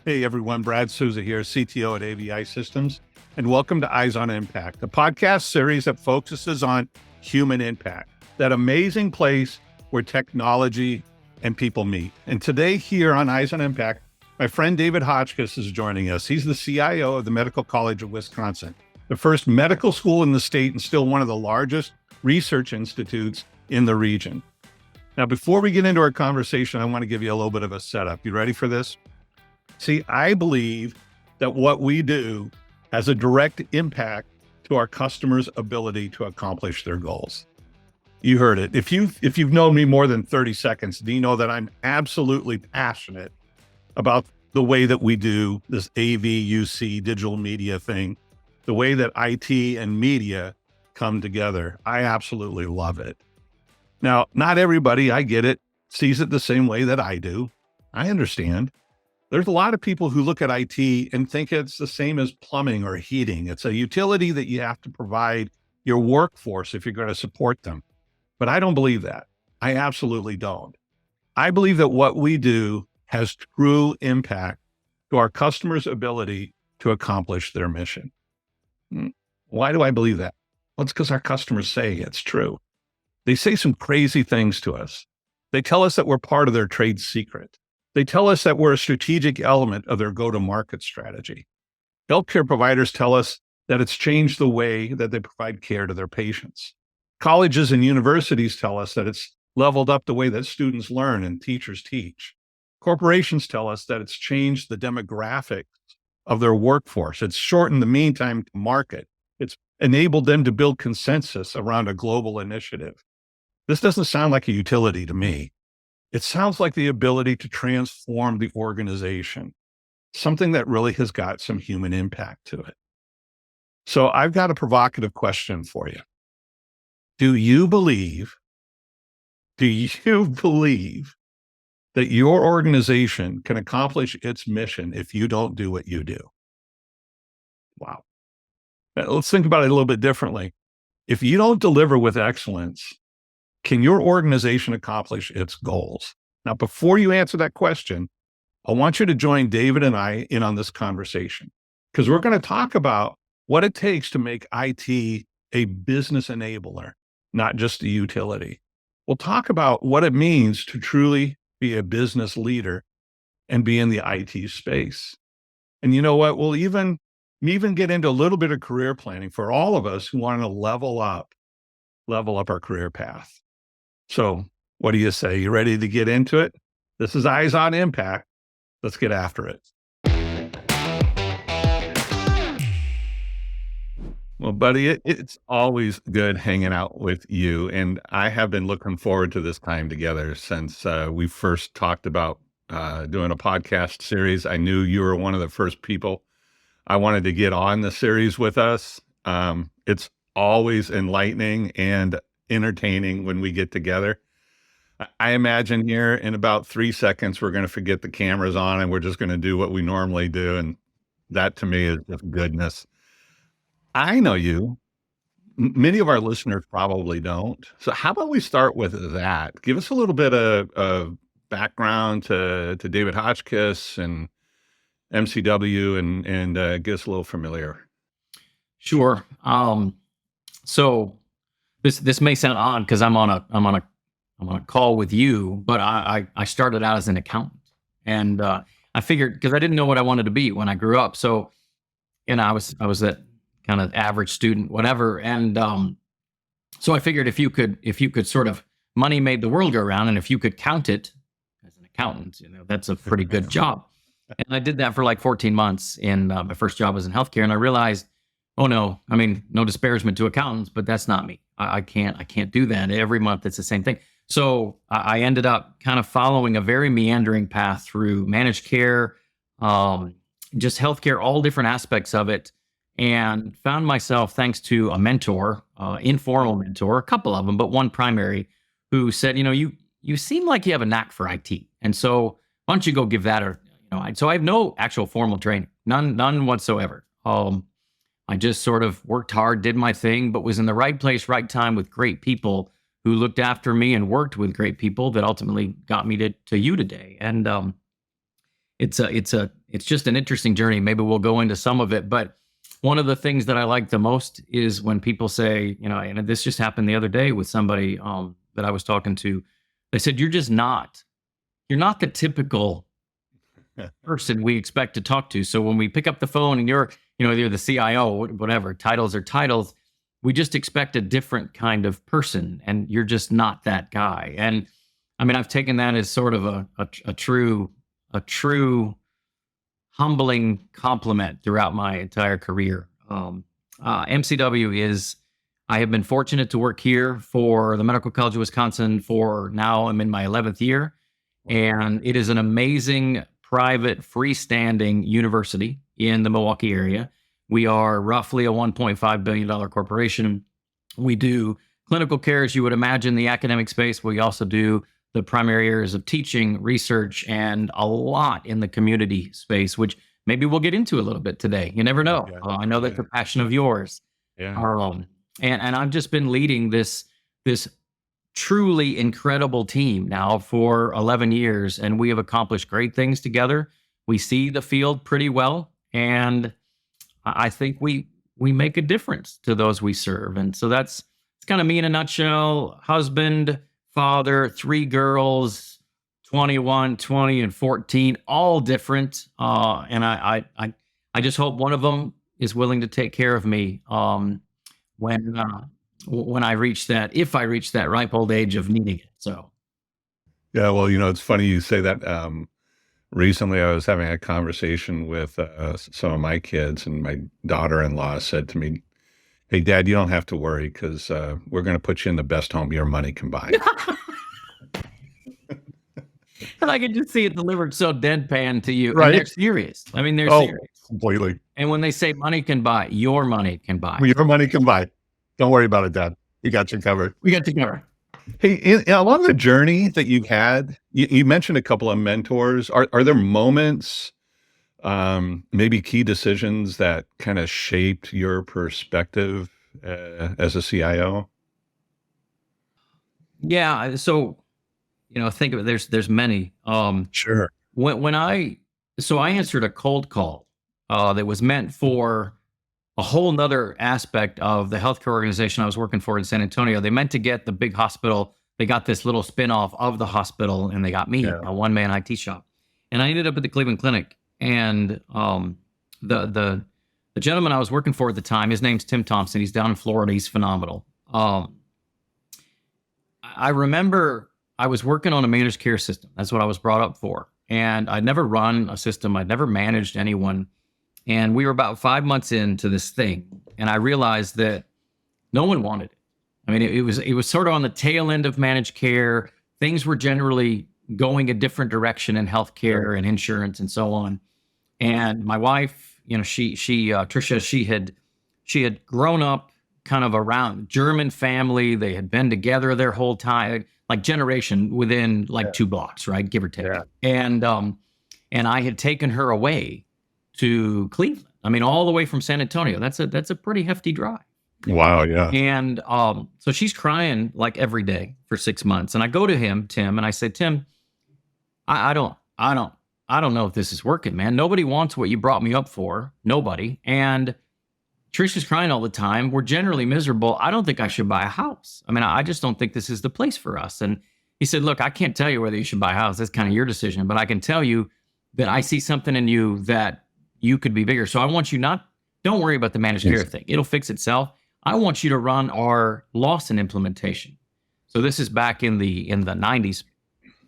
Hey everyone, Brad Souza here, CTO at Avi Systems, and welcome to Eyes on Impact, a podcast series that focuses on human impact, that amazing place where technology and people meet. And today here on Eyes on Impact, my friend David Hotchkiss is joining us. He's the CIO of the Medical College of Wisconsin, the first medical school in the state and still one of the largest research institutes in the region. Now, before we get into our conversation, I want to give you a little bit of a setup. You ready for this? See, I believe that what we do has a direct impact to our customers' ability to accomplish their goals. You heard it. If you've known me more than 30 seconds, do you know that I'm absolutely passionate about the way that we do this AV/UC digital media thing, the way that IT and media come together. I absolutely love it. Now, not everybody, I get it, sees it the same way that I do. I understand. There's a lot of people who look at IT and think it's the same as plumbing or heating. It's a utility that you have to provide your workforce if you're going to support them. But I don't believe that. I absolutely don't. I believe that what we do has true impact to our customers' ability to accomplish their mission. Why do I believe that? Well, it's because our customers say it's true. They say some crazy things to us. They tell us that we're part of their trade secret. They tell us that we're a strategic element of their go-to-market strategy. Healthcare providers tell us that it's changed the way that they provide care to their patients. Colleges and universities tell us that it's leveled up the way that students learn and teachers teach. Corporations tell us that it's changed the demographics of their workforce. It's shortened the mean time to market. It's enabled them to build consensus around a global initiative. This doesn't sound like a utility to me. It sounds like the ability to transform the organization, something that really has got some human impact to it. So I've got a provocative question for you. Do you believe that your organization can accomplish its mission if you don't do what you do? Wow. Now, let's think about it a little bit differently. If you don't deliver with excellence, can your organization accomplish its goals? Now, before you answer that question, I want you to join David and I in on this conversation, because we're going to talk about what it takes to make IT a business enabler, not just a utility. We'll talk about what it means to truly be a business leader and be in the IT space. And you know what? We'll even get into a little bit of career planning for all of us who want to level up our career path. So what do you say? You ready to get into it? This is Eyes on Impact. Let's get after it. Well, buddy, it's always good hanging out with you. And I have been looking forward to this time together since we first talked about doing a podcast series. I knew you were one of the first people I wanted to get on the series with us. It's always enlightening and entertaining when we get together. I imagine here in about 3 seconds, we're going to forget the cameras on and we're just going to do what we normally do. And that to me is just goodness. I know you. Many of our listeners probably don't. So how about we start with that? Give us a little bit of background to David Hotchkiss and MCW and get us a little familiar. Sure. So this may sound odd because I'm on a call with you, but I started out as an accountant, and I figured, because I didn't know what I wanted to be when I grew up. So, I was that kind of average student, whatever, and so I figured if you could sort of, money made the world go around, and if you could count it as an accountant, that's a pretty good job. And I did that for like 14 months, and my first job was in healthcare, and I realized, oh no, I mean, no disparagement to accountants, but that's not me. I can't do that. Every month it's the same thing. So I ended up kind of following a very meandering path through managed care, just healthcare, all different aspects of it, and found myself, thanks to a mentor, informal mentor, a couple of them, but one primary, who said, you seem like you have a knack for IT. And so why don't you go give that so I have no actual formal training, none whatsoever. I just sort of worked hard, did my thing, but was in the right place, right time with great people who looked after me and worked with great people that ultimately got me to you today. And it's a it's just an interesting journey. Maybe we'll go into some of it, but one of the things that I like the most is when people say, and this just happened the other day with somebody that I was talking to. They said, you're not the typical person we expect to talk to. So when we pick up the phone and you're the CIO, whatever, titles are titles, we just expect a different kind of person, and you're just not that guy. And I mean, I've taken that as sort of a true humbling compliment throughout my entire career. MCW is, I have been fortunate to work here for the Medical College of Wisconsin for now, I'm in my 11th year. And it is an amazing private freestanding university in the Milwaukee area. We are roughly a $1.5 billion corporation. We do clinical care, as you would imagine, the academic space. We also do the primary areas of teaching, research, and a lot in the community space, which maybe we'll get into a little bit today. You never know. Yeah. I know that's a passion of yours. Yeah. And I've just been leading this truly incredible team now for 11 years, and we have accomplished great things together. We see the field pretty well, and I think we make a difference to those we serve. And so it's kind of me in a nutshell. Husband, father, 3 girls, 21, 20, and 14, all different. And I just hope one of them is willing to take care of me when I reach that, if I reach that ripe old age of needing it. So, Yeah, well, it's funny you say that. Recently, I was having a conversation with some of my kids, and my daughter-in-law said to me, "Hey, Dad, you don't have to worry because we're going to put you in the best home your money can buy." And I can just see it delivered so deadpan to you. Right. And they're serious. I mean, they're serious. Completely. And when they say money can buy, your money can buy. Your money can buy. Don't worry about it, Dad. We got you covered. We got you covered. Hey, along the journey that you've had, you mentioned a couple of mentors. Are there moments, maybe key decisions that kind of shaped your perspective as a CIO? Yeah. So, think of it. There's many. Sure. When I answered a cold call that was meant for a whole nother aspect of the healthcare organization I was working for in San Antonio. They meant to get the big hospital. They got this little spinoff of the hospital, and they got me, a one-man IT shop. And I ended up at the Cleveland Clinic. And the gentleman I was working for at the time, his name's Tim Thompson. He's down in Florida. He's phenomenal. I remember I was working on a managed care system. That's what I was brought up for. And I'd never run a system. I'd never managed anyone. And we were about 5 months into this thing, and I realized that no one wanted it. I mean, it was sort of on the tail end of managed care. Things were generally going a different direction in healthcare and insurance and so on. And my wife, Tricia, she had grown up kind of around German family. They had been together their whole time, like generation within 2 blocks, right, give or take. Yeah. And I had taken her away to Cleveland. I mean, all the way from San Antonio. That's a pretty hefty drive. Wow, yeah. And so she's crying like every day for 6 months. And I go to him, Tim, and I say, Tim, I don't know if this is working, man. Nobody wants what you brought me up for. Nobody. And Trisha's crying all the time. We're generally miserable. I don't think I should buy a house. I mean, I just don't think this is the place for us. And he said, look, I can't tell you whether you should buy a house. That's kind of your decision. But I can tell you that I see something in you that you could be bigger. So I want you don't worry about the managed care thing. It'll fix itself. I want you to run our Lawson implementation. So this is back in the 90s.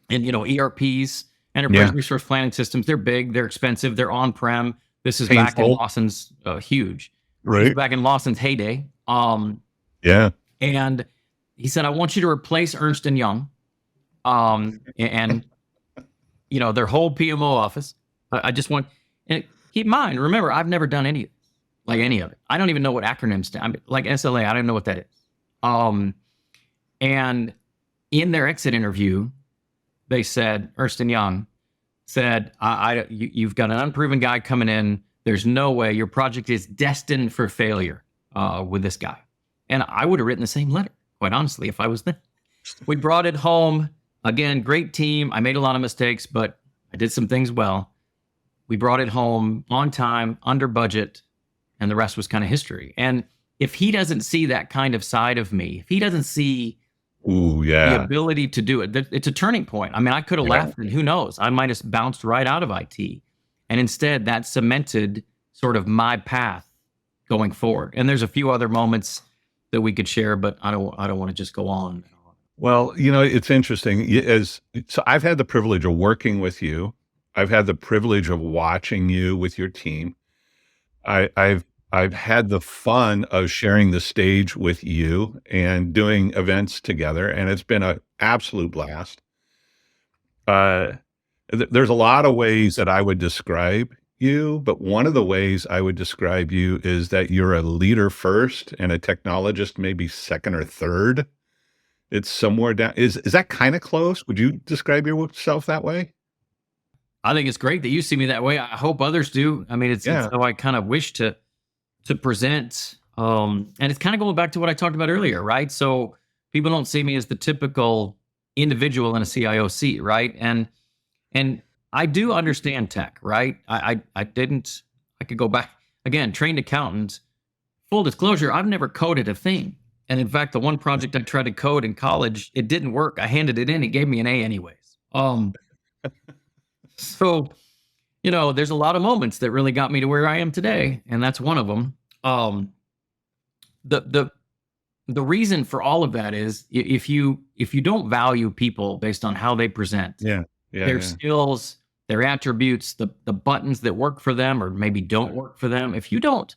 And, ERPs, enterprise resource planning systems, they're big, they're expensive, they're on-prem. This is back in Lawson's huge. Right. Back in Lawson's heyday. Yeah. And he said, I want you to replace Ernst & Young and their whole PMO office. I just want, and keep in mind, remember, I've never done any of it. I don't even know what acronyms stand. Like SLA, I don't even know what that is. And in their exit interview, they said, Ernst & Young said, you've got an unproven guy coming in. There's no way your project is destined for failure with this guy. And I would have written the same letter, quite honestly, if I was there. We brought it home. Again, great team. I made a lot of mistakes, but I did some things well. We brought it home on time, under budget, and the rest was kind of history. And if he doesn't see that kind of side of me, if he doesn't see Ooh, the yeah. ability to do it, it's a turning point. I mean, I could have Yeah. left, and who knows? I might have bounced right out of IT. And instead, that cemented sort of my path going forward. And there's a few other moments that we could share, but I don't want to just go on. Well, it's interesting. So I've had the privilege of working with you. I've had the privilege of watching you with your team. I've had the fun of sharing the stage with you and doing events together, and it's been an absolute blast. There's a lot of ways that I would describe you, but one of the ways I would describe you is that you're a leader first and a technologist maybe second or third. It's somewhere down. Is that kind of close? Would you describe yourself that way? I think it's great that you see me that way. I hope others do. I mean, it's how I kind of wish to present. And it's kind of going back to what I talked about earlier, right? So people don't see me as the typical individual in a CIO seat, right? And I do understand tech, right? I could go back again, trained accountant. Full disclosure, I've never coded a thing. And in fact, the one project I tried to code in college, it didn't work. I handed it in, it gave me an A anyways. So, there's a lot of moments that really got me to where I am today, and that's one of them. The reason for all of that is if you don't value people based on how they present, their skills, their attributes, the buttons that work for them or maybe don't work for them, if you don't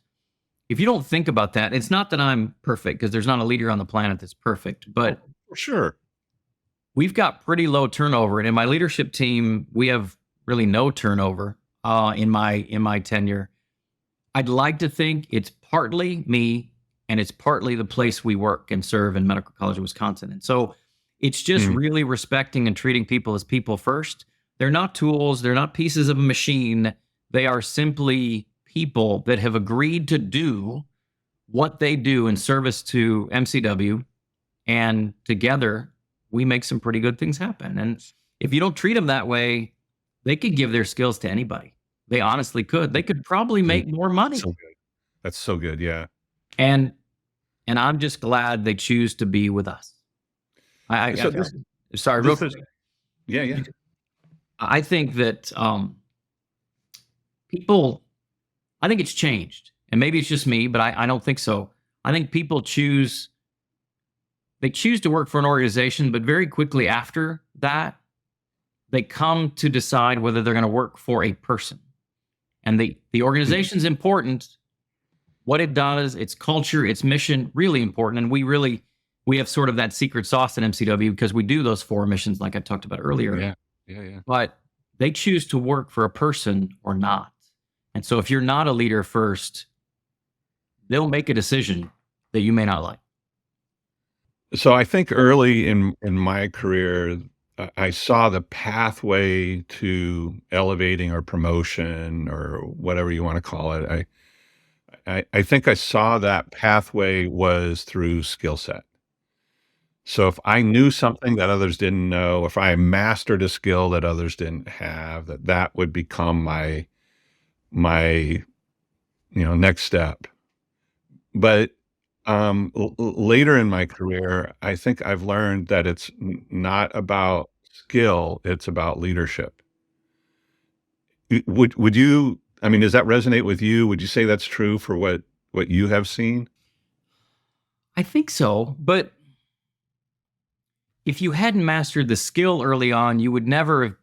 think about that, it's not that I'm perfect, because there's not a leader on the planet that's perfect, but for sure, we've got pretty low turnover, and in my leadership team, we have really no turnover in my tenure. I'd like to think it's partly me and it's partly the place we work and serve in Medical College of Wisconsin. And so it's just really respecting and treating people as people first. They're not tools. They're not pieces of a machine. They are simply people that have agreed to do what they do in service to MCW. And together, we make some pretty good things happen. And if you don't treat them that way, they could give their skills to anybody. They honestly could. They could probably make more money. So good. That's so good. Yeah. And I'm just glad they choose to be with us. Sorry, real quick. Yeah. I think that people, I think it's changed. And maybe it's just me, but I don't think so. I think people choose to work for an organization, but very quickly after that, they come to decide whether they're going to work for a person. And the organization's important. What it does, its culture, its mission, really important. And we have sort of that secret sauce at MCW because we do those 4 missions like I talked about earlier. Yeah. But they choose to work for a person or not. And so if you're not a leader first, they'll make a decision that you may not like. So I think early in my career, I saw the pathway to elevating or promotion or whatever you want to call it. I think I saw that pathway was through skill set. So if I knew something that others didn't know, if I mastered a skill that others didn't have, that would become my next step. But later in my career, I think I've learned that it's not about skill, it's about leadership. Would you, does that resonate with you? Would you say that's true for what you have seen? I think so, but if you hadn't mastered the skill early on, you would never have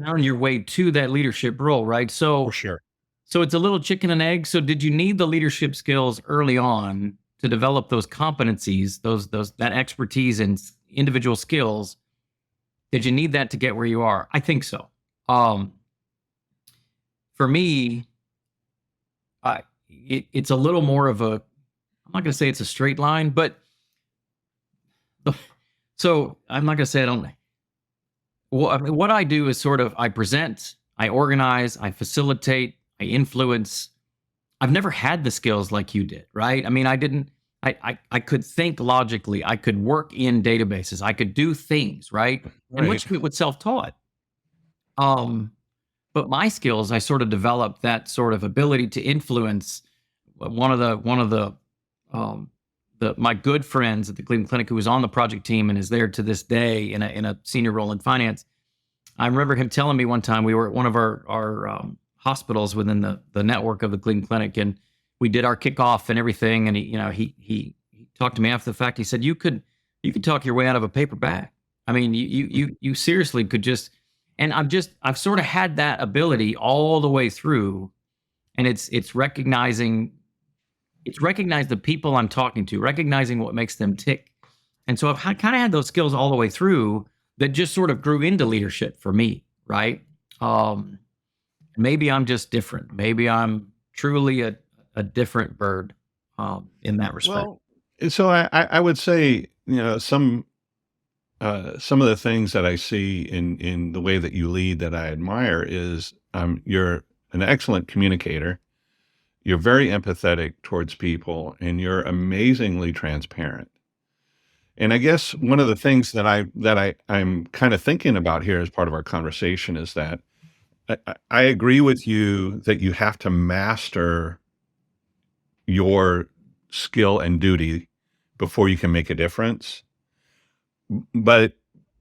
found your way to that leadership role, right? So For sure. So it's a little chicken and egg. So did you need the leadership skills early on to develop those competencies, that expertise and individual skills? Did you need that to get where you are? I think so. For me, it's a little more of a, I'm not going to say it's a straight line, but so I'm not going to say I don't. Well, what I do is sort of, I present, I organize, I facilitate, I influence. I've never had the skills like you did, right? I mean, I could think logically. I could work in databases. I could do things, right? And much of it was self-taught. But my skills, I sort of developed that sort of ability to influence. One of the my good friends at the Cleveland Clinic, who was on the project team and is there to this day in a senior role in finance. I remember him telling me one time, we were at one of our hospitals within the network of the Cleveland Clinic, and we did our kickoff and everything. And he talked to me after the fact. He said, you could talk your way out of a paper bag. I mean, you seriously could just. And I've sort of had that ability all the way through, and it's recognizing the people I'm talking to, recognizing what makes them tick. And so I've kind of had those skills all the way through that just sort of grew into leadership for me, right? Maybe I'm just different. Maybe I'm truly a different bird in that respect. Well, so I would say, some of the things that I see in the way that you lead that I admire is you're an excellent communicator. You're very empathetic towards people, and you're amazingly transparent. And I guess one of the things that I'm kind of thinking about here as part of our conversation is that I agree with you that you have to master your skill and duty before you can make a difference. But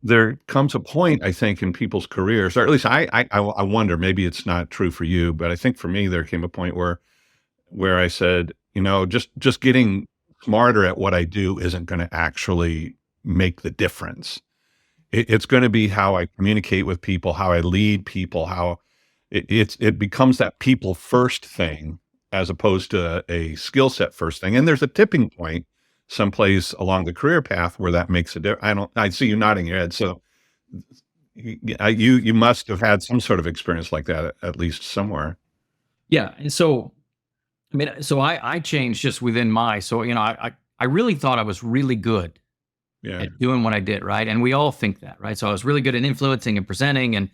there comes a point, I think, in people's careers, or at least I wonder, maybe it's not true for you, but I think for me, there came a point where I said, just getting smarter at what I do isn't going to actually make the difference. It's going to be how I communicate with people, how I lead people, how it becomes that people first thing as opposed to a skill set first thing. And there's a tipping point someplace along the career path where that makes a difference. I see you nodding your head. So you must have had some sort of experience like that, at least somewhere. Yeah. And so, I changed just within I really thought I was really good at doing what I did. Right. And we all think that, right? So I was really good at influencing and presenting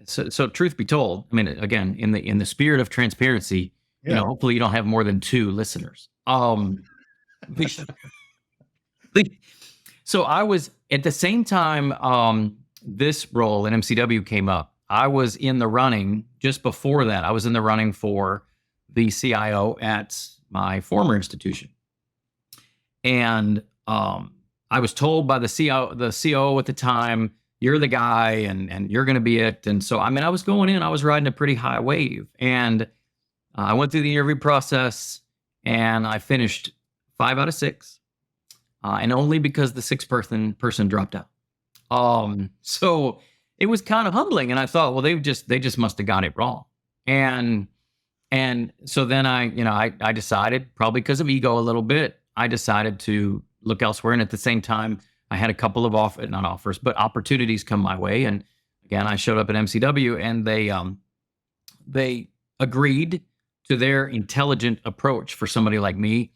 so truth be told, again, in the spirit of transparency, hopefully you don't have more than 2 listeners. So I was at the same time this role in MCW came up. I was in the running just before that. I was in the running for the CIO at my former institution, and I was told by the COO at the time, "You're the guy, and you're going to be it." And so, I was going in. I was riding a pretty high wave, and I went through the interview process. And I finished 5 out of 6, and only because the 6th person dropped out. So it was kind of humbling, and I thought, well, they just must have got it wrong. And so then I decided, probably because of ego a little bit, I decided to look elsewhere. And at the same time, I had a couple of opportunities come my way. And again, I showed up at MCW, and they agreed to their intelligent approach for somebody like me.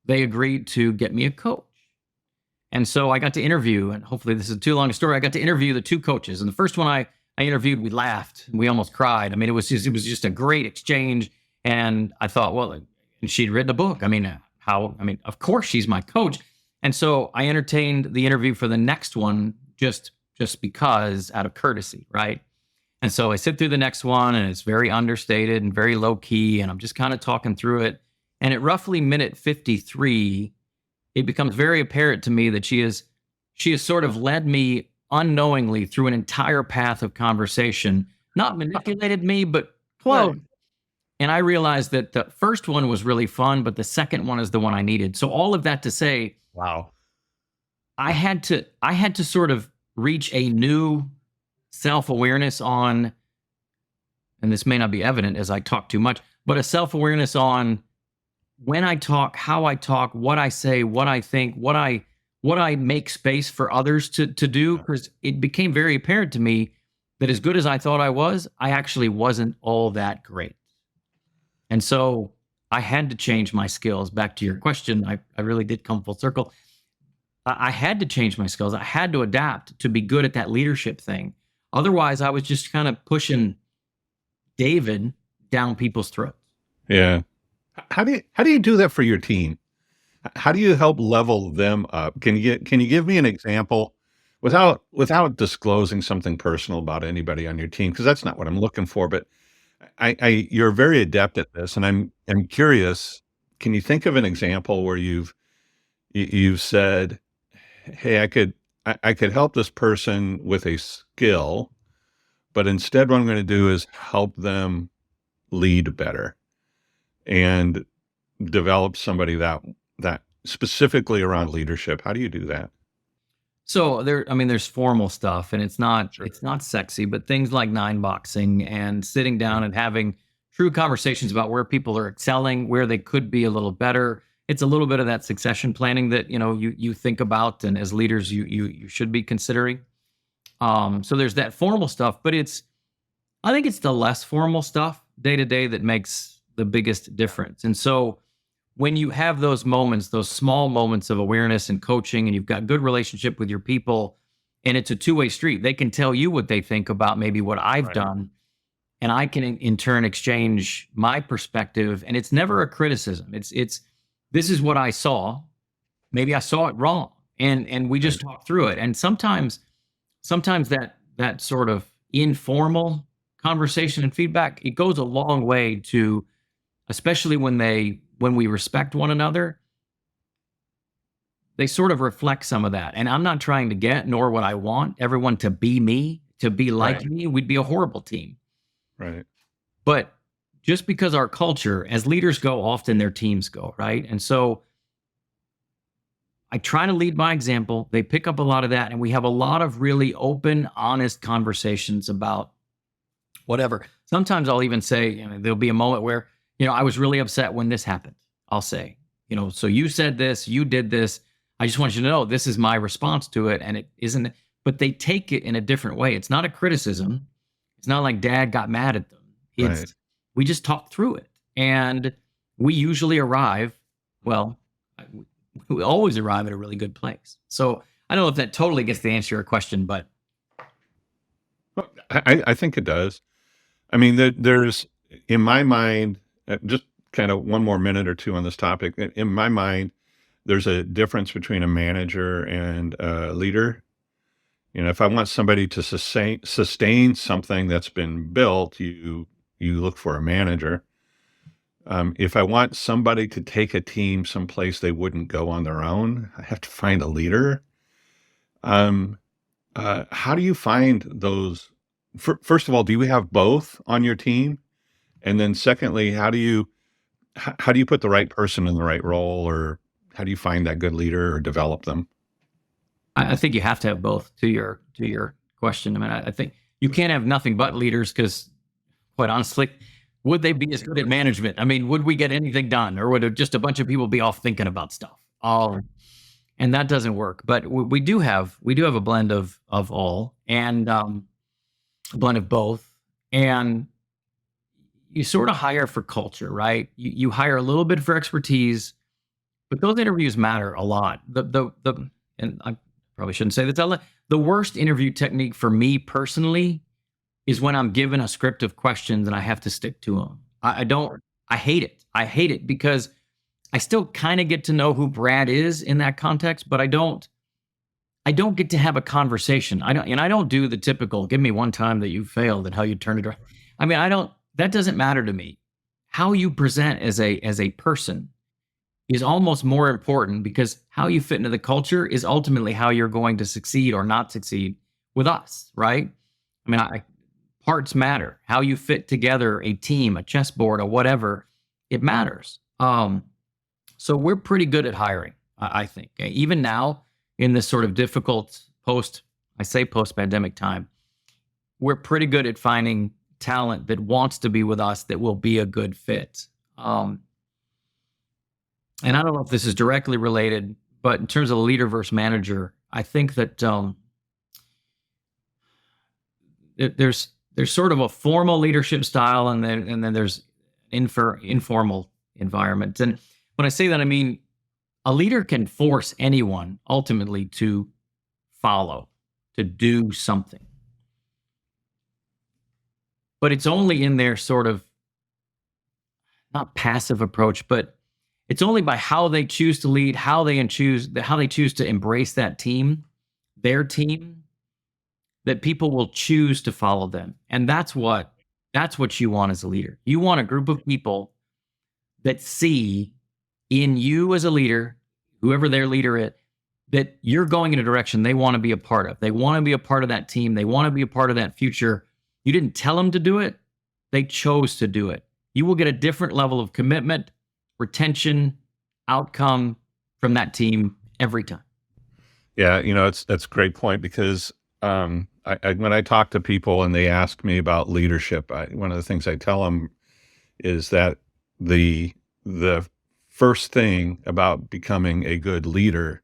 They agreed to get me a coach. And so I got to interview, and hopefully this is too long a story. I got to interview the 2 coaches. And the first one I interviewed, we laughed. We almost cried. It was just a great exchange. And I thought, well, and she'd written a book. Of course she's my coach. And so I entertained the interview for the next one just because, out of courtesy, right? And so I sit through the next one, and it's very understated and very low key. And I'm just kind of talking through it. And at roughly minute 53, it becomes very apparent to me that she has sort of led me unknowingly through an entire path of conversation, not manipulated me, but close. Right. And I realized that the first one was really fun, but the second one is the one I needed. So all of that to say, wow, I had to sort of reach a new self-awareness on, and this may not be evident as I talk too much, but a self-awareness on when I talk, how I talk, what I say, what I think, what I make space for others to do, because it became very apparent to me that as good as I thought I was, I actually wasn't all that great. And so I had to change my skills. Back to your question, I really did come full circle. I had to change my skills. I had to adapt to be good at that leadership thing. Otherwise, I was just kind of pushing David down people's throats. Yeah. How do you do that for your team? How do you help level them up? Can you give me an example without disclosing something personal about anybody on your team, because that's not what I'm looking for. But you're very adept at this, and I'm curious. Can you think of an example where you've said, "Hey, I could help this person with a skill, but instead, what I'm going to do is help them lead better and develop somebody that specifically around leadership." How do you do that? So there's formal stuff, and it's not Sure. it's not sexy, but things like nine boxing and sitting down and having true conversations about where people are excelling, where they could be a little better. It's a little bit of that succession planning that you think about, and as leaders you should be considering. So there's that formal stuff, but I think it's the less formal stuff day to day that makes the biggest difference. And so when you have those moments, those small moments of awareness and coaching, and you've got good relationship with your people, and it's a two-way street, they can tell you what they think about maybe what I've Right. done, and I can in turn exchange my perspective. And it's never a criticism. It's this is what I saw. Maybe I saw it wrong, and we just Right. talk through it. And sometimes that sort of informal conversation and feedback, it goes a long way to, especially when we respect one another, they sort of reflect some of that. And I'm not trying to get, nor would I want everyone to be me, to be like Right. me. We'd be a horrible team. Right. But just because our culture, as leaders go, often their teams go, right? And so I try to lead by example. They pick up a lot of that, and we have a lot of really open, honest conversations about whatever. Sometimes I'll even say, there'll be a moment where, I was really upset when this happened. I'll say, so you said this, you did this. I just want you to know this is my response to it. And it isn't, but they take it in a different way. It's not a criticism. It's not like dad got mad at them. Right. We just talk through it. And we usually arrive, well, we always arrive at a really good place. So I don't know if that totally gets to answer your question, but Well, I think it does. I mean, there's in my mind, just kind of one more minute or two on this topic. In my mind, there's a difference between a manager and a leader. If I want somebody to sustain something that's been built, you look for a manager. If I want somebody to take a team someplace they wouldn't go on their own, I have to find a leader. Um, how do you find those? First of all, do you have both on your team? And then secondly, how do you put the right person in the right role, or how do you find that good leader or develop them? I think you have to have both to your question. I mean, I think you can't have nothing but leaders because, quite honestly, would they be as good at management? I mean, would we get anything done, or would it just a bunch of people be off thinking about stuff? And that doesn't work. But we do have a blend of all, and a blend of both. And you sort of hire for culture, right? You hire a little bit for expertise, but those interviews matter a lot. And I probably shouldn't say this out loud. The worst interview technique for me personally is when I'm given a script of questions and I have to stick to them. I don't. I hate it. I hate it because I still kind of get to know who Brad is in that context, but I don't get to have a conversation. I don't do the typical give me one time that you failed and how you turned it around. I mean, I don't. That doesn't matter to me. How you present as a person is almost more important, because how you fit into the culture is ultimately how you're going to succeed or not succeed with us, right? I mean, parts matter. How you fit together, a team, a chessboard, or whatever, it matters. So we're pretty good at hiring, I think. Even now, in this sort of difficult post-pandemic time, we're pretty good at finding talent that wants to be with us, that will be a good fit. And I don't know if this is directly related, but in terms of leader versus manager, I think that there's sort of a formal leadership style, and then there's informal environment. And when I say that, I mean a leader can force anyone ultimately to follow, to do something. But it's only in their sort of not passive approach, but it's only by how they choose to lead, how they choose to embrace that team, their team, that people will choose to follow them. And that's what you want as a leader. You want a group of people that see in you as a leader, whoever their leader is, that you're going in a direction they want to be a part of. They want to be a part of that team. They want to be a part of that future. You didn't tell them to do it. They chose to do it. You will get a different level of commitment, retention, outcome from that team every time. Yeah, that's a great point because when I talk to people and they ask me about leadership, one of the things I tell them is that the first thing about becoming a good leader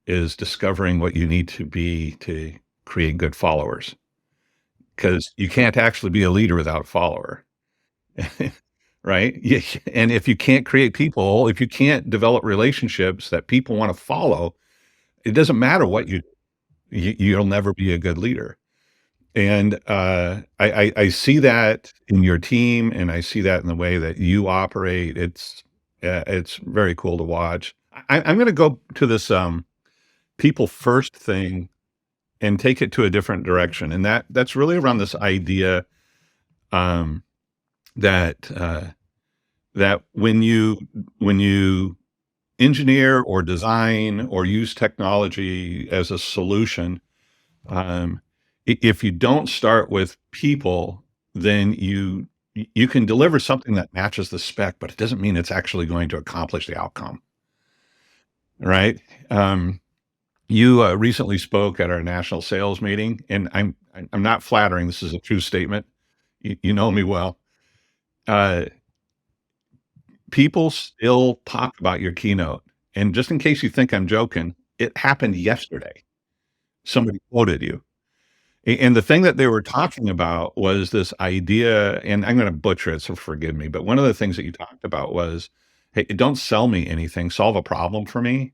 is discovering what you need to be to create good followers. Because you can't actually be a leader without a follower, right? Yeah, and if you can't create people, if you can't develop relationships that people want to follow, it doesn't matter what you'll never be a good leader. And I see that in your team, and I see that in the way that you operate. It's very cool to watch. I'm going to go to this people first thing and take it to a different direction, and that's really around this idea um, that that when you engineer or design or use technology as a solution, um, if you don't start with people, then you can deliver something that matches the spec, but it doesn't mean it's actually going to accomplish the outcome, right? You recently spoke at our national sales meeting, and I'm not flattering. This is a true statement. You know me well. Uh, People still talk about your keynote, and just in case you think I'm joking, it happened yesterday. Somebody quoted you. And the thing that they were talking about was this idea, and I'm going to butcher it, so forgive me. But one of the things that you talked about was, hey, don't sell me anything, solve a problem for me.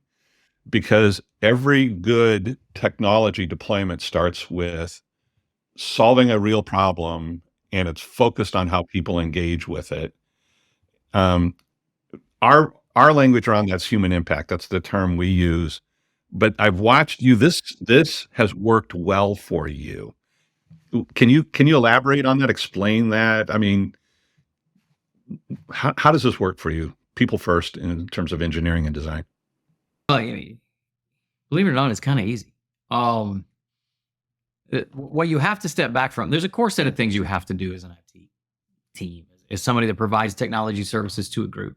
Because every good technology deployment starts with solving a real problem and it's focused on how people engage with it. Um, our language around that's human impact. That's the term we use. But I've watched you. This has worked well for you. Can you elaborate on that? Explain that. I mean, how does this work for you? People first in terms of engineering and design. Well, I mean, believe it or not, it's kind of easy. What you have to step back from, there's a core set of things you have to do as an IT team, as somebody that provides technology services to a group.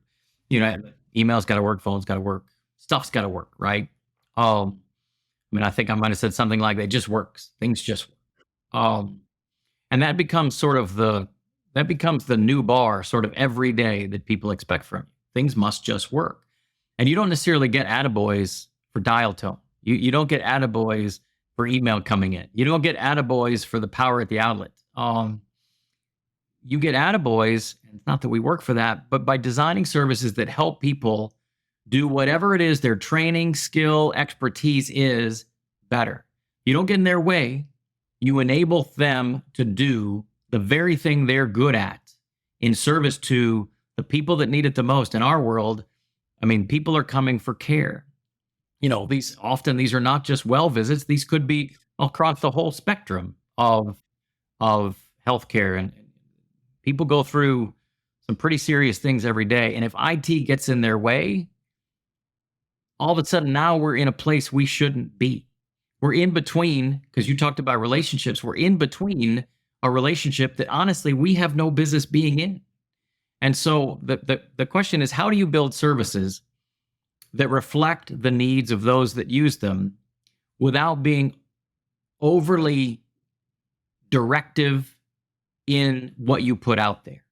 Email's got to work, phone's got to work, stuff's got to work, right? I think I might have said something like that just works. Things just work. And that becomes the new bar sort of every day that people expect from you. Things must just work. And you don't necessarily get attaboys for dial tone. You don't get attaboys for email coming in. You don't get attaboys for the power at the outlet. You get attaboys, and it's not that we work for that, but by designing services that help people do whatever it is their training, skill, expertise is better. You don't get in their way. You enable them to do the very thing they're good at in service to the people that need it the most. In our world, people are coming for care. These are not just well visits. These could be across the whole spectrum of healthcare, and people go through some pretty serious things every day. And if IT gets in their way, all of a sudden now we're in a place we shouldn't be. We're in between, because you talked about relationships. We're in between a relationship that honestly we have no business being in. And so the question is, how do you build services that reflect the needs of those that use them without being overly directive in what you put out there?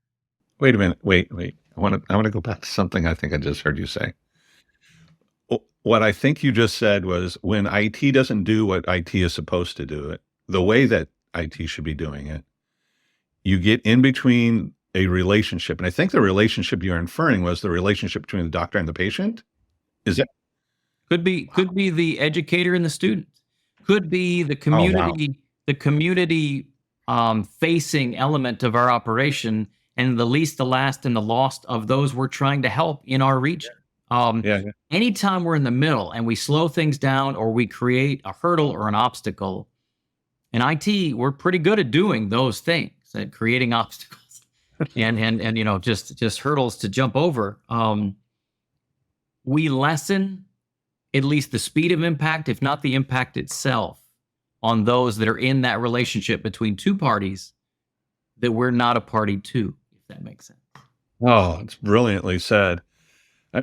Wait a minute. Wait. I want to go back to something I think I just heard you say. What I think you just said was when IT doesn't do what IT is supposed to do it, the way that IT should be doing it, you get in between a relationship. And I think the relationship you're inferring was the relationship between the doctor and the patient. Is it? Could be the educator and the student. Could be the community, wow. the community facing element of our operation, and the least, the last, and the lost of those we're trying to help in our region. Yeah, yeah. Anytime we're in the middle and we slow things down or we create a hurdle or an obstacle, in IT, we're pretty good at doing those things, at creating obstacles and just hurdles to jump over. We lessen at least the speed of impact, if not the impact itself, on those that are in that relationship between two parties that we're not a party to, if that makes sense. Oh, it's brilliantly said.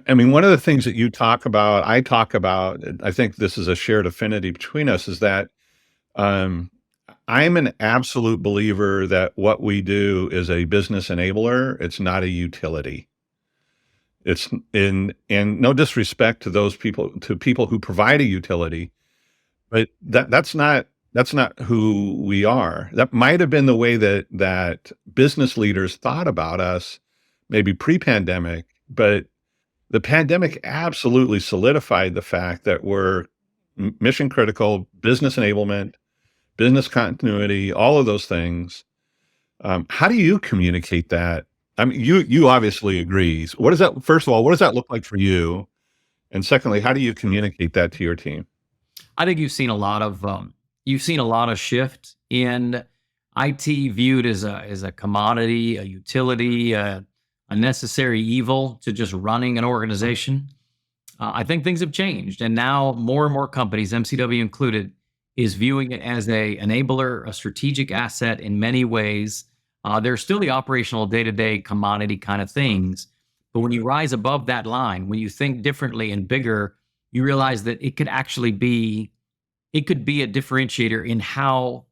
I mean, one of the things that you talk about, I talk about, I think this is a shared affinity between us, is that um, I'm an absolute believer that what we do is a business enabler. It's not a utility. It's in and no disrespect to those people, to people who provide a utility, but that's not who we are. That might have been the way that business leaders thought about us, maybe pre-pandemic, but the pandemic absolutely solidified the fact that we're mission critical, business enablement, business continuity, all of those things. How do you communicate that? I mean, you obviously agrees. What does that? First of all, what does that look like for you? And secondly, how do you communicate that to your team? I think you've seen a lot of shift in IT viewed as a commodity, a utility, a necessary evil to just running an organization. I think things have changed, and now more and more companies, MCW included, is viewing it as a enabler, a strategic asset in many ways. There's still the operational day-to-day commodity kind of things, but when you rise above that line, when you think differently and bigger, you realize that it could be a differentiator in how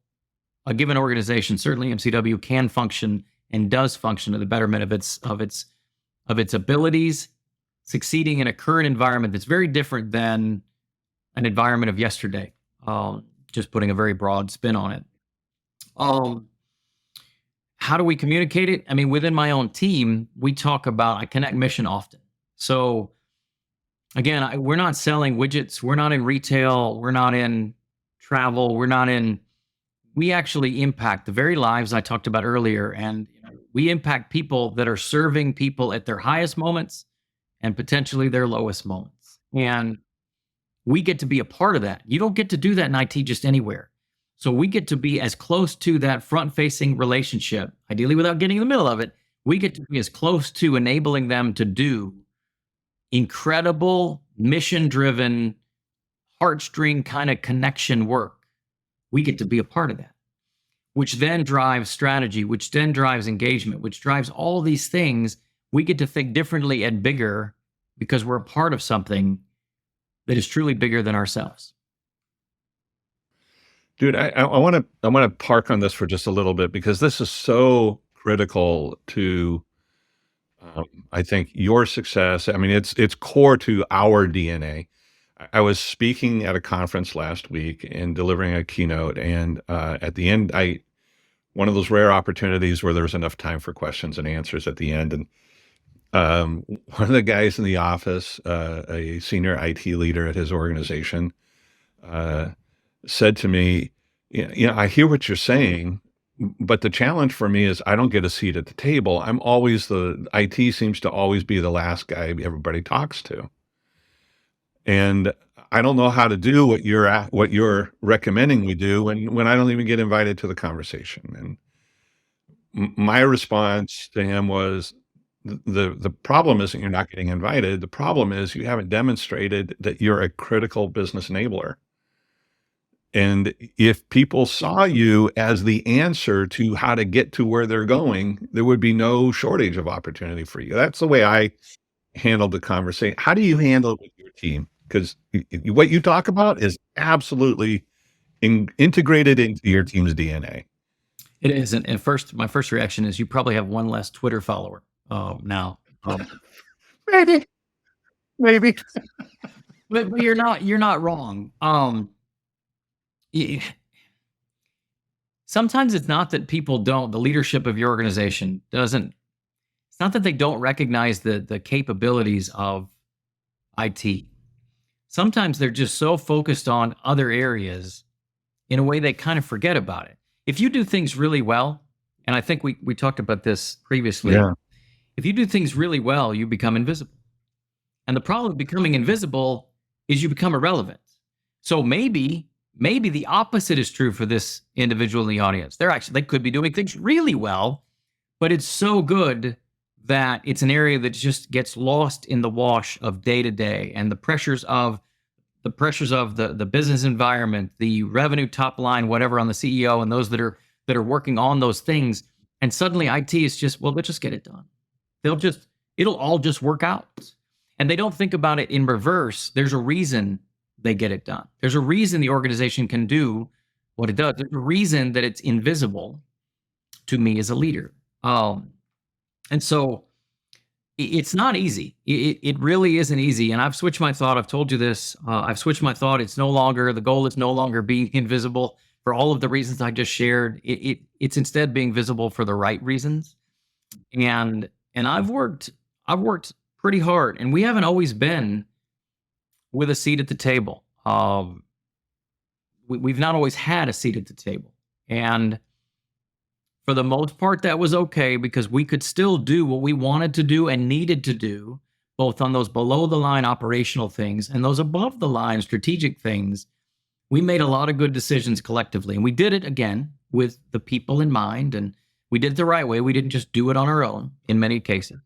a given organization, certainly MCW, can function and does function to the betterment of its abilities, succeeding in a current environment that's very different than an environment of yesterday. Just putting a very broad spin on it. How do we communicate it? I mean, within my own team, I connect mission often. So again, we're not selling widgets. We're not in retail. We're not in travel. We actually impact the very lives I talked about earlier. And we impact people that are serving people at their highest moments and potentially their lowest moments. And we get to be a part of that. You don't get to do that in IT just anywhere. So we get to be as close to that front-facing relationship, ideally without getting in the middle of it. We get to be as close to enabling them to do incredible, mission-driven, heartstring kind of connection work. We get to be a part of that, which then drives strategy, which then drives engagement, which drives all these things. We get to think differently and bigger because we're a part of something that is truly bigger than ourselves. Dude, I want to park on this for just a little bit because this is so critical to I think your success. I mean, it's core to our DNA. I was speaking at a conference last week and delivering a keynote, and at the end, one of those rare opportunities where there was enough time for questions and answers at the end, and one of the guys in the office, a senior IT leader at his organization, said to me, I hear what you're saying, but the challenge for me is I don't get a seat at the table. IT seems to always be the last guy everybody talks to. And I don't know how to do what you're recommending we do when I don't even get invited to the conversation. And my response to him was, the problem isn't you're not getting invited. The problem is you haven't demonstrated that you're a critical business enabler. And if people saw you as the answer to how to get to where they're going, there would be no shortage of opportunity for you. That's the way I handled the conversation. How do you handle it with your team? Because what you talk about is absolutely integrated into your team's DNA. It is. And my first reaction is you probably have one less Twitter follower now. Maybe. But you're not wrong. Sometimes it's not that the leadership of your organization doesn't, it's not that they don't recognize the capabilities of IT. Sometimes they're just so focused on other areas in a way they kind of forget about it. If you do things really well, and I think we talked about this previously, Yeah. if you do things really well, you become invisible. And the problem with becoming invisible is you become irrelevant. So maybe the opposite is true for this individual in the audience. They could be doing things really well, but it's so good that it's an area that just gets lost in the wash of day to day and the pressures of the business environment, the revenue top line, whatever on the CEO and those that are working on those things. And suddenly IT is just, well, let's just get it done. It'll all just work out. And they don't think about it in reverse. There's a reason they get it done. There's a reason the organization can do what it does. There's a reason that it's invisible to me as a leader. And so it's not easy. It really isn't easy. And I've switched my thought. I've told you this. I've switched my thought. The goal is no longer being invisible for all of the reasons I just shared. It's instead being visible for the right reasons. And I've worked pretty hard, and we haven't always been with a seat at the table. We've not always had a seat at the table. And for the most part, that was okay because we could still do what we wanted to do and needed to do, both on those below the line operational things and those above the line strategic things. We made a lot of good decisions collectively, and we did it again with the people in mind, and we did it the right way. We didn't just do it on our own in many cases.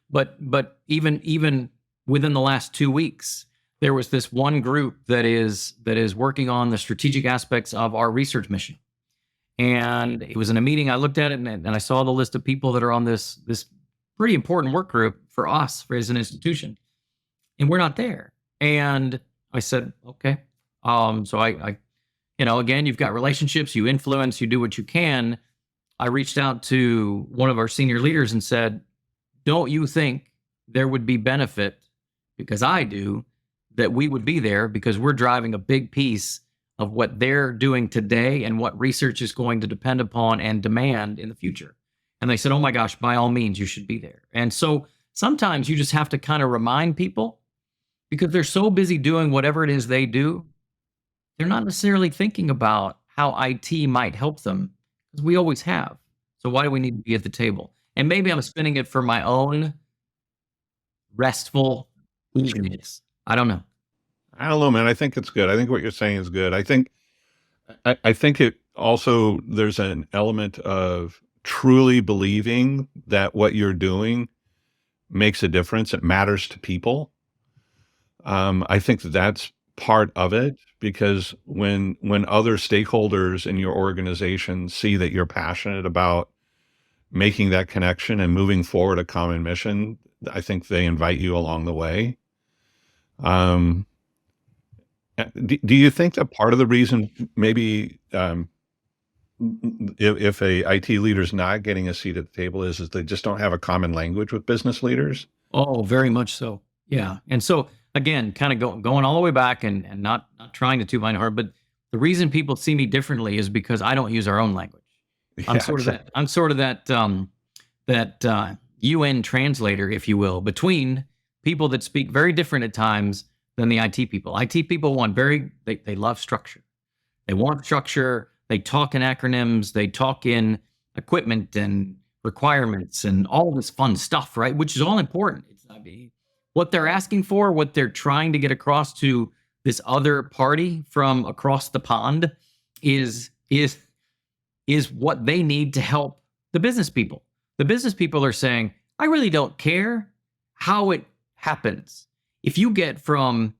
But even within the last 2 weeks, there was this one group that is working on the strategic aspects of our research mission. And it was in a meeting. I looked at it and I saw the list of people that are on this pretty important work group for us as an institution, and we're not there. And I said, okay. So I again, you've got relationships, you influence, you do what you can. I reached out to one of our senior leaders and said, don't you think there would be benefit, because I do, that we would be there because we're driving a big piece of what they're doing today and what research is going to depend upon and demand in the future. And they said, oh my gosh, by all means, you should be there. And so sometimes you just have to kind of remind people, because they're so busy doing whatever it is they do, they're not necessarily thinking about how IT might help them, because we always have. So why do we need to be at the table? And maybe I'm spinning it for my own restful eagerness. I don't know. I don't know, man. I think it's good. I think what you're saying is good. I think it also, there's an element of truly believing that what you're doing makes a difference. It matters to people. I think that's part of it, because when other stakeholders in your organization see that you're passionate about making that connection and moving forward a common mission, I think they invite you along the way. Do you think that part of the reason maybe if a IT leader is not getting a seat at the table is they just don't have a common language with business leaders? Oh, very much so. Yeah. And so again, kind of going all the way back and not trying to toot my own horn, but the reason people see me differently is because I don't use our own language. I'm sort of that UN translator, if you will, between people that speak very different at times than the IT people. IT people they love structure. They want structure. They talk in acronyms. They talk in equipment and requirements and all this fun stuff, right? Which is all important. What they're asking for, what they're trying to get across to this other party from across the pond is what they need to help the business people. The business people are saying, I really don't care how it happens. If you get from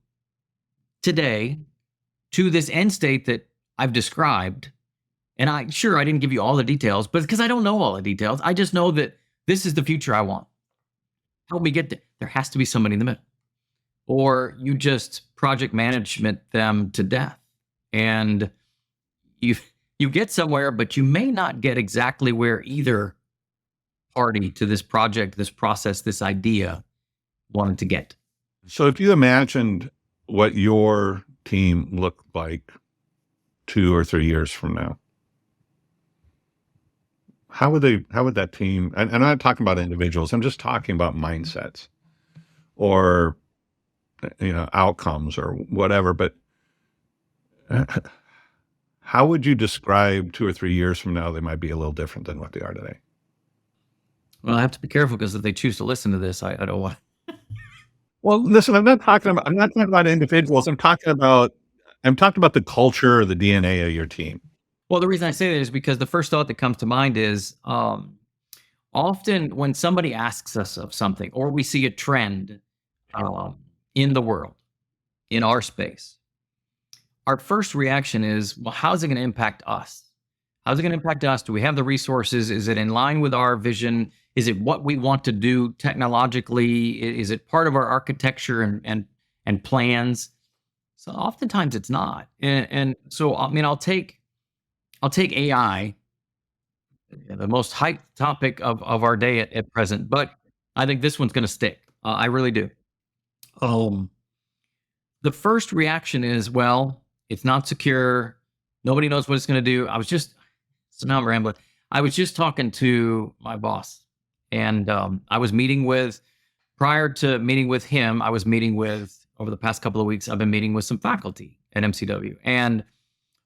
today to this end state that I've described, and I didn't give you all the details, but because I don't know all the details, I just know that this is the future I want. Help me get there. There has to be somebody in the middle. Or you just project management them to death. And you get somewhere, but you may not get exactly where either party to this project, this process, this idea wanted to get. So if you imagined what your team looked like 2 or 3 years from now, how would that team, and I'm not talking about individuals, I'm just talking about mindsets or, outcomes or whatever, but how would you describe 2 or 3 years from now they might be a little different than what they are today? Well, I have to be careful because if they choose to listen to this, I don't want Well, listen, I'm not talking about individuals. I'm talking about the culture or the DNA of your team. Well, the reason I say that is because the first thought that comes to mind is often when somebody asks us of something or we see a trend um, in the world, in our space, our first reaction is, well, how's it going to impact us? How's it going to impact us? Do we have the resources? Is it in line with our vision? Is it what we want to do technologically? Is it part of our architecture and plans? So oftentimes it's not. And so I mean, I'll take AI, the most hyped topic of our day at present, but I think this one's going to stick. I really do. Um, the first reaction is, well, it's not secure. Nobody knows what it's going to do. So now I'm rambling. I was just talking to my boss, and I was prior to meeting with him, I was meeting with, over the past couple of weeks, I've been meeting with some faculty at MCW. And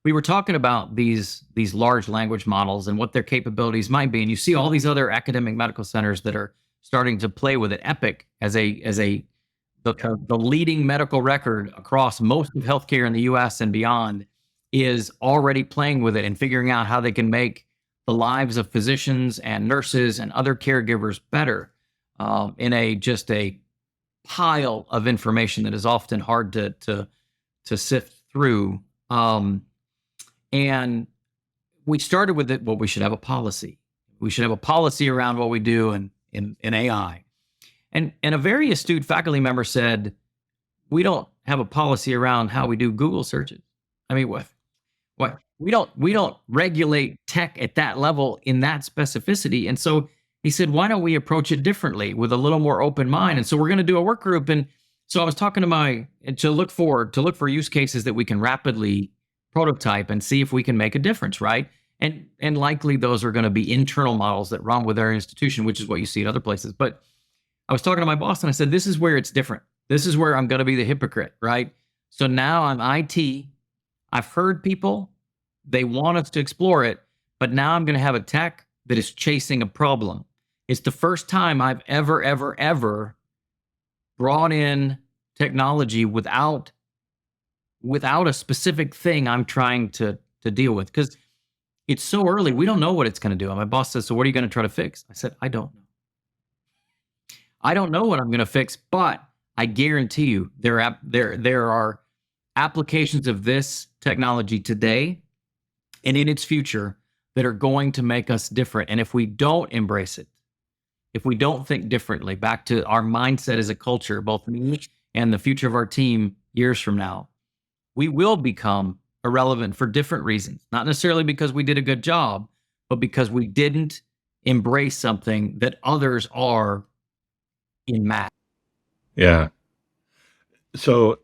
we were talking about these large language models and what their capabilities might be. And you see all these other academic medical centers that are starting to play with it. Epic the leading medical record across most of healthcare in the US and beyond is already playing with it and figuring out how they can make the lives of physicians and nurses and other caregivers better in a pile of information that is often hard to sift through. And we started with it. Well, we should have a policy. We should have a policy around what we do in AI. And a very astute faculty member said, we don't have a policy around how we do Google searches. I mean, what we don't regulate tech at that level in that specificity. And so he said, why don't we approach it differently with a little more open mind? And so we're going to do a work group. And so I was talking to look for use cases that we can rapidly prototype and see if we can make a difference, right? And likely those are going to be internal models that run with our institution, which is what you see at other places. But I was talking to my boss and I said, this is where it's different. This is where I'm going to be the hypocrite, right? So now I'm IT. I've heard people, they want us to explore it, but now I'm going to have a tech that is chasing a problem. It's the first time I've ever brought in technology without a specific thing I'm trying to deal with, because it's so early. We don't know what it's going to do. And my boss says, so what are you going to try to fix? I said, I don't know. I don't know what I'm going to fix, but I guarantee you there are applications of this technology today and in its future that are going to make us different. And if we don't embrace it, if we don't think differently, back to our mindset as a culture, both me and the future of our team years from now, we will become irrelevant for different reasons. Not necessarily because we did a good job, but because we didn't embrace something that others are in mass. Yeah. So,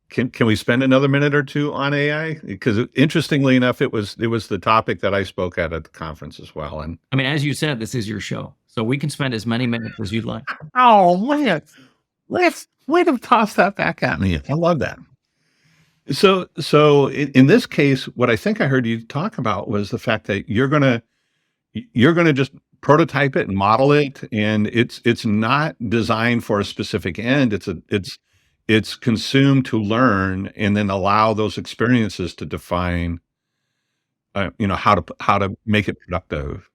can we spend another minute or two on AI? Because interestingly enough, it was the topic that I spoke at the conference as well. And I mean, as you said, this is your show, so we can spend as many minutes as you'd like. oh man, let's way to toss that back at me. I love that. So in this case, what I think I heard you talk about was the fact that you're gonna just prototype it and model it, and it's not designed for a specific end. It's consumed to learn and then allow those experiences to define, how to make it productive.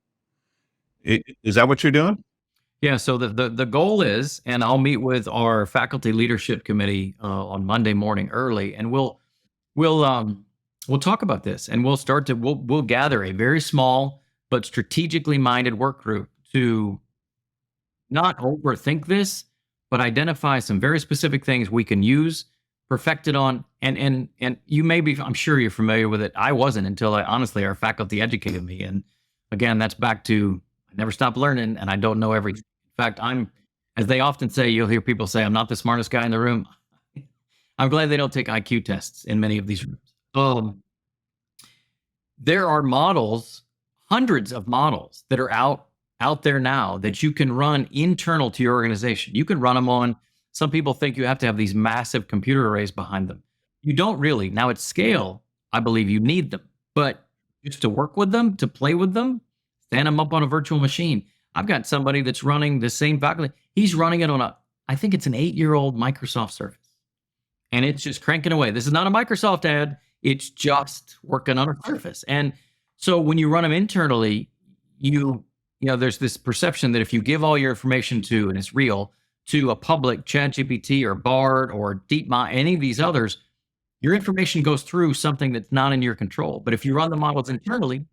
Is that what you're doing? Yeah. So the goal is, and I'll meet with our faculty leadership committee on Monday morning early, and we'll talk about this, and we'll gather a very small but strategically minded work group to not overthink this, but identify some very specific things we can use, perfect it on, and you may be, I'm sure you're familiar with it. I wasn't until honestly our faculty educated me, and again, that's back to I never stop learning, and I don't know everything. In fact, as they often say, you'll hear people say, I'm not the smartest guy in the room. I'm glad they don't take IQ tests in many of these rooms. There are models, hundreds of models that are out there now that you can run internal to your organization. You can run them on, some people think you have to have these massive computer arrays behind them. You don't really. Now at scale, I believe you need them, but just to work with them, to play with them, stand them up on a virtual machine. I've got somebody that's running the same faculty. He's running it on I think it's an 8-year-old Microsoft Surface. And it's just cranking away. This is not a Microsoft ad. It's just working on a Surface. And so when you run them internally, there's this perception that if you give all your information to, and it's real, to a public ChatGPT or Bard or DeepMind, any of these others, your information goes through something that's not in your control. But if you run the models internally,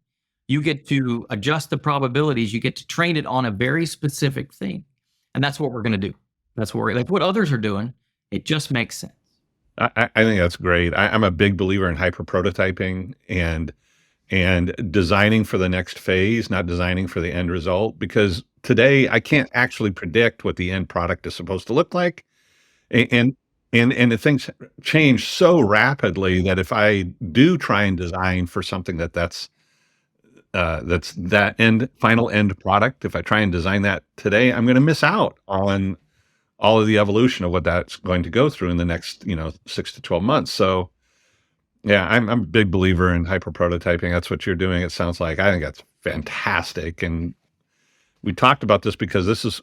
you get to adjust the probabilities. You get to train it on a very specific thing. And that's what we're going to do. That's what like what others are doing. It just makes sense. I think that's great. I'm a big believer in hyper prototyping and designing for the next phase, not designing for the end result. Because today I can't actually predict what the end product is supposed to look like, and the things change so rapidly that if I do try and design for something that's that final end product, if I try and design that today, I'm going to miss out on all of the evolution of what that's going to go through in the next 6 to 12 months. So yeah, I'm a big believer in hyper prototyping. That's what you're doing. It sounds like. I think that's fantastic. And we talked about this because this is,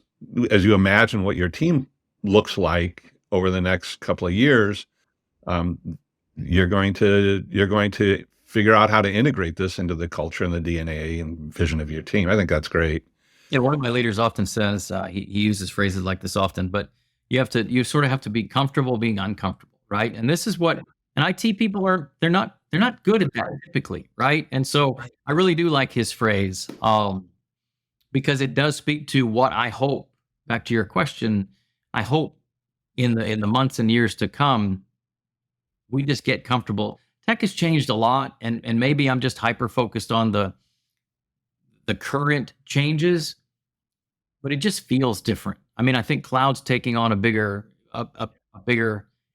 as you imagine what your team looks like over the next couple of years, um, you're going to figure out how to integrate this into the culture and the DNA and vision of your team. I think that's great. Yeah, one of my leaders often says, he uses phrases like this often, but you sort of have to be comfortable being uncomfortable, right? And this is what, and IT people they're not good at that typically, right? And so I really do like his phrase, because it does speak to what I hope. Back to your question, I hope in the months and years to come, we just get comfortable. Tech has changed a lot, and maybe I'm just hyper focused on the current changes, but it just feels different. I mean, I think cloud's taking on a bigger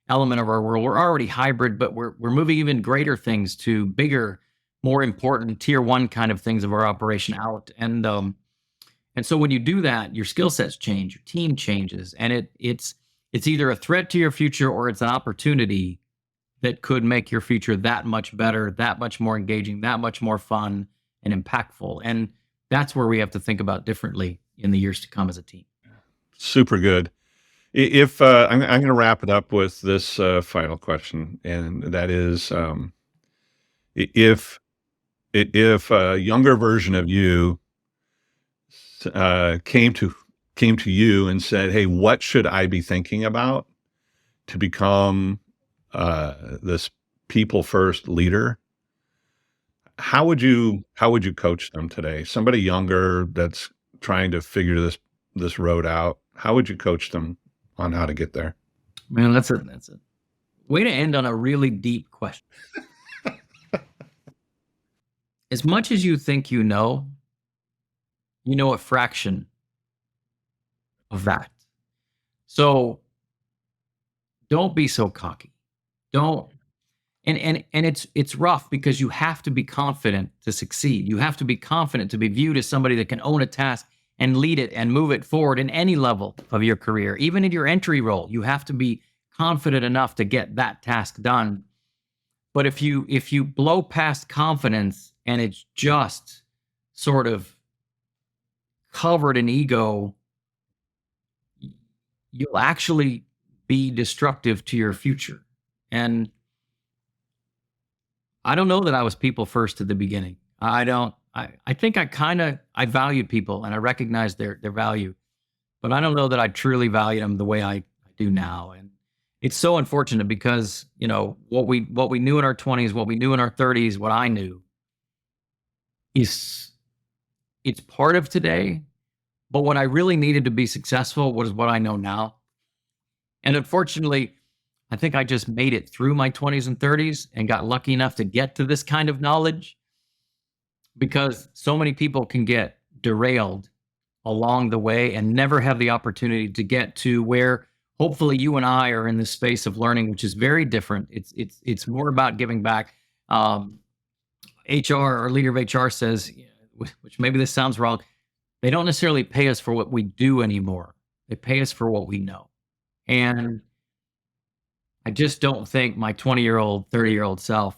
element of our world. We're already hybrid, but we're moving even greater things to bigger, more important tier one kind of things of our operation out. And so when you do that, your skill sets change, your team changes, and it's either a threat to your future or it's an opportunity that could make your future that much better, that much more engaging, that much more fun and impactful. And that's where we have to think about differently in the years to come as a team. Super good. If I'm going to wrap it up with this final question, and that is, if a younger version of you came to you and said, "Hey, what should I be thinking about to become this people first leader?" How would you coach them today? Somebody younger that's trying to figure this road out. How would you coach them on how to get there? Man, that's a way to end on a really deep question. As much as you think you know a fraction of that. So don't be so cocky. Don't. And it's rough because you have to be confident to succeed. You have to be confident to be viewed as somebody that can own a task and lead it and move it forward in any level of your career. Even in your entry role, you have to be confident enough to get that task done. But if you blow past confidence and it's just sort of covered in ego, you'll actually be destructive to your future. And I don't know that I was people first at the beginning. I think I valued people and I recognized their value, but I don't know that I truly valued them the way I do now. And it's so unfortunate because, what we knew in our 20s, what we knew in our 30s, what I knew it's part of today, but what I really needed to be successful was what I know now. And unfortunately, I think I just made it through my 20s and 30s and got lucky enough to get to this kind of knowledge, because so many people can get derailed along the way and never have the opportunity to get to where hopefully you and I are in this space of learning, which is very different. It's more about giving back. HR, our leader of HR says, which maybe this sounds wrong, they don't necessarily pay us for what we do anymore. They pay us for what we know. And I just don't think my 20-year-old, 30-year-old self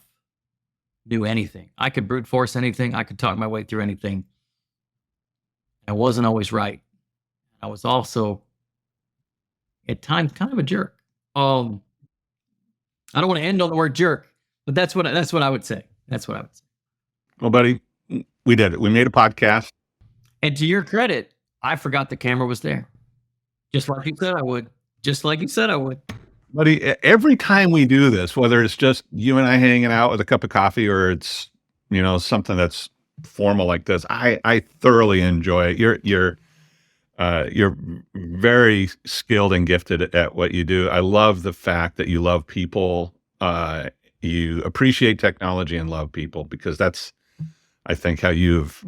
knew anything. I could brute force anything. I could talk my way through anything. I wasn't always right. I was also at times kind of a jerk. I don't want to end on the word jerk, but that's what I would say. That's what I would say. Well, buddy, we did it. We made a podcast. And to your credit, I forgot the camera was there. Just like you said I would. Just like you said I would. Buddy, every time we do this, whether it's just you and I hanging out with a cup of coffee or it's, something that's formal like this, I thoroughly enjoy it. You're very skilled and gifted at what you do. I love the fact that you love people. You appreciate technology and love people, because that's, I think, how you've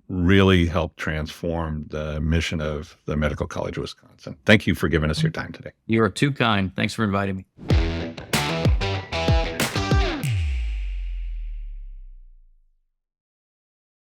really helped transform the mission of the Medical College of Wisconsin. Thank you for giving us your time today. You are too kind. Thanks for inviting me.